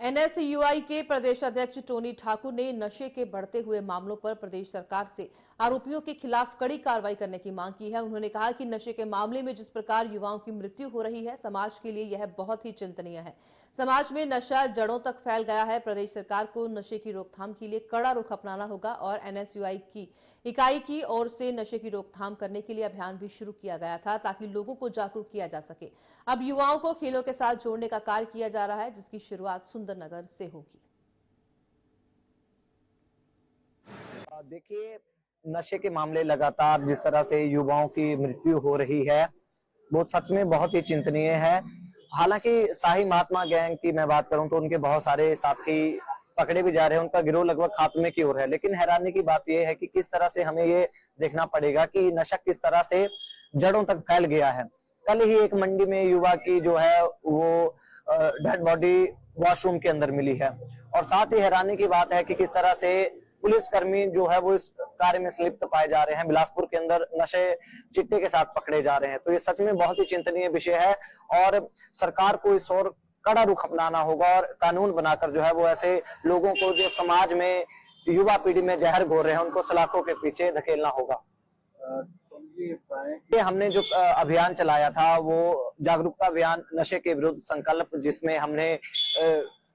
NSUI के प्रदेश अध्यक्ष Tony Thakur ने नशे के बढ़ते हुए मामलों पर प्रदेश सरकार से आरोपियों के खिलाफ कड़ी कार्रवाई करने की मांग की है। उन्होंने कहा कि नशे के मामले में जिस प्रकार युवाओं की मृत्यु हो रही है, समाज के लिए यह बहुत ही चिंतनीय है। समाज में नशा जड़ों तक फैल गया है। प्रदेश सरकार को नशे की रोकथाम के लिए कड़ा रुख अपनाना होगा और एनएसयूआई की इकाई की ओर से नशे की रोकथाम करने के लिए अभियान भी शुरू किया गया था ताकि लोगों को जागरूक किया जा सके। अब युवाओं को खेलों के साथ जोड़ने का कार्य किया जा रहा है, जिसकी शुरुआत सुंदरनगर से होगी। देखिए, नशे के मामले लगातार जिस तरह से युवाओं की मृत्यु हो रही है, वो सच में बहुत ही चिंतनीय है। हालांकि शाही महात्मा गैंग की मैं बात करूं तो उनके बहुत सारे साथी पकड़े भी जा रहे हैं, उनका गिरोह लगभग खात्मे की ओर है। लेकिन हैरानी की बात यह है कि किस तरह से हमें ये देखना पड़ेगा कि नशा किस तरह से जड़ों तक फैल गया है। कल ही एक मंडी में युवा की जो है वो डेड बॉडी वॉशरूम के अंदर मिली है और साथ ही हैरानी की बात है कि किस तरह से पुलिसकर्मी जो है वो इस कार्य में संलिप्त पाए जा रहे हैं। बिलासपुर के अंदर नशे चिट्टे के साथ पकड़े जा रहे हैं। तो ये सच में बहुत ही चिंतनीय विषय है और सरकार को इस ओर कड़ा रुख अपनाना होगा और कानून बनाकर जो है वो ऐसे लोगों को जो समाज में युवा पीढ़ी में जहर घोर रहे हैं, उनको सलाखों के पीछे धकेलना होगा। ये हमने जो अभियान चलाया था वो जागरूकता अभियान नशे के विरुद्ध संकल्प, जिसमें हमने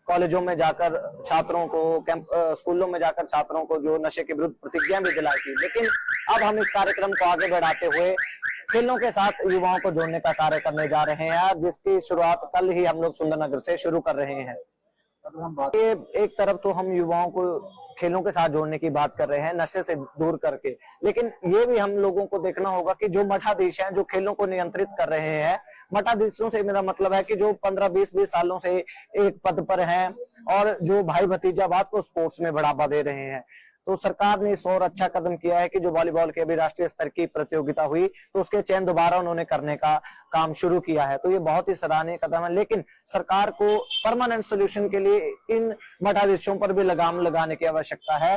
कॉलेजों में जाकर छात्रों को स्कूलों में जाकर छात्रों को जो नशे के विरुद्ध प्रतिज्ञा भी दिलाई थी। लेकिन अब हम इस कार्यक्रम को आगे बढ़ाते हुए खेलों के साथ युवाओं को जोड़ने का कार्य करने जा रहे हैं, जिसकी शुरुआत कल ही हम लोग सुंदरनगर से शुरू कर रहे हैं। ये एक तरफ तो हम युवाओं को खेलों के साथ जोड़ने की बात कर रहे हैं, नशे से दूर करके, लेकिन ये भी हम लोगों को देखना होगा कि जो मठाधीश हैं, जो खेलों को नियंत्रित कर रहे हैं, मठाधीशों से मेरा मतलब है कि जो 15-20 सालों से एक पद पर हैं और जो भाई भतीजावाद को स्पोर्ट्स में बढ़ावा दे रहे हैं, तो सरकार ने इस और अच्छा कदम किया है कि जो वॉलीबॉल के अभी राष्ट्रीय स्तर की प्रतियोगिता हुई तो उसके चयन दोबारा उन्होंने करने का काम शुरू किया है। तो ये बहुत ही सराहनीय कदम है, लेकिन सरकार को परमानेंट सोल्यूशन के लिए इन मठाधीशों पर भी लगाम लगाने की आवश्यकता है।